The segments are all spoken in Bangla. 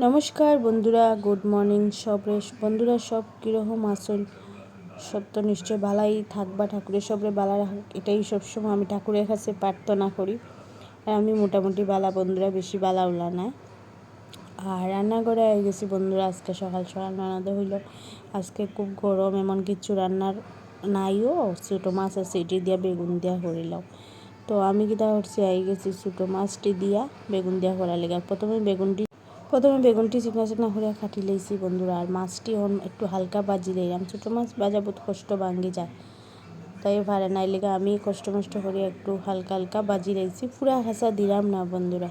নমস্কার বন্ধুরা, গুড মর্নিং বন্ধুরা, সব কীরকম আছেন? সব তো নিশ্চয় ভালাই থাকবা, ঠাকুরের সবরে বালা রাখুক, এটাই সবসময় আমি ঠাকুরের কাছে প্রার্থনা করি। আর আমি মোটামুটি বালা বন্ধুরা, বেশি বালা উলা না। আর রান্না করে হয়ে গেছি বন্ধুরা। আজকে সকাল সকাল রান্নাতে হইল। আজকে খুব গরম, এমন কিছু রান্নার নাইও, ছোটো মাছ আছে এটি দিয়া বেগুন দিয়া করিলাম। তো আমি কিটা করছি, আই গেছি ছোটো মাছটি দিয়া বেগুন দিয়া করার লেগে। প্রথমে বেগুনটি চিকনা চিকনা করে কাটি লইছি বন্ধুরা। আর মাছটি একটু হালকা বাজি দিলাম। ছোটো মাছ ভাজা বহুত কষ্ট ভাঙ্গি যায়, তাই পারে না, লেগে আমি কষ্ট করে একটু হালকা হালকা বাজি রয়েছি, পুরা হাসা দিলাম না বন্ধুরা।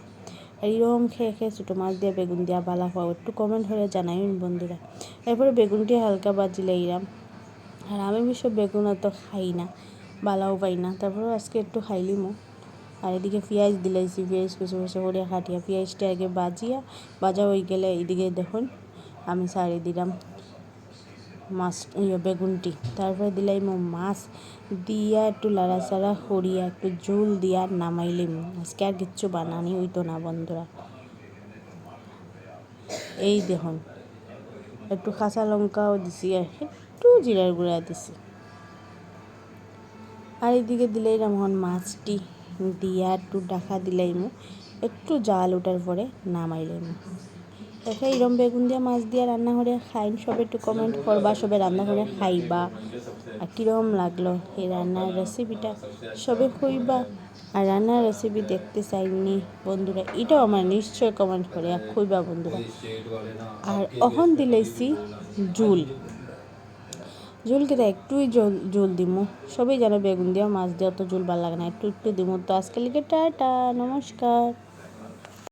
এইরকম খেয়ে ছোটো মাছ দিয়ে বেগুন দিয়া বালা খাও, একটু কমেন্ট করে জানাইন বন্ধুরা। এরপরে বেগুনটি হালকা বাজি লাইলাম। আর আমি সব বেগুন অত খাই না, বালাও পাই না, তারপরেও আজকে একটু খাইলিমও। আর এদিকে পেঁয়াজ দিলাইছি, পেঁয়াজ কুচি কুচি করে কাটিয়া পেঁয়াজটা আগে ভাজা হয়ে গেলে এদিকে দেখুন আমি ছাড়িয়ে দিলাম মাছ বেগুনটি। তারপরে দিলাই মাছ দিয়া একটু লাড়াচাড়া করিয়া একটু ঝোল দিয়া নামাইলিম। আজকে আর কিচ্ছু বানানি হইতো না বন্ধুরা। এই দেখুন একটু কাঁচা লঙ্কাও দিছি, আর একটু জিরার গুঁড়া দিছি। আর এইদিকে দিলাইলাম এখন মাছটি দিয়া একটু ডাকা দিলাইমু, একটু জাল ওঠার পরে নামাইলাম। দেখে এরম বেগুন দিয়া মাছ দিয়া রান্না করে খাইন, সবে একটু কমেন্ট করবা, সবে রান্না করে খাইবা আর কীরকম লাগলো এই রান্নার রেসিপিটা সবে খুঁইবা। আর রান্নার রেসিপি দেখতে চাইনি বন্ধুরা, এটাও আমার নিশ্চয় কমেন্ট করে খুঁইবা বন্ধুরা। আর অহন দিলাইছি ঝোল কেটে একটুই ঝোল দিমু। সবাই জানো বেগুন দিয়া মাছ দিয়া তো ঝোল ভালো লাগে না, একটু দিমু। তো আজকে লিগে টাটা, নমস্কার।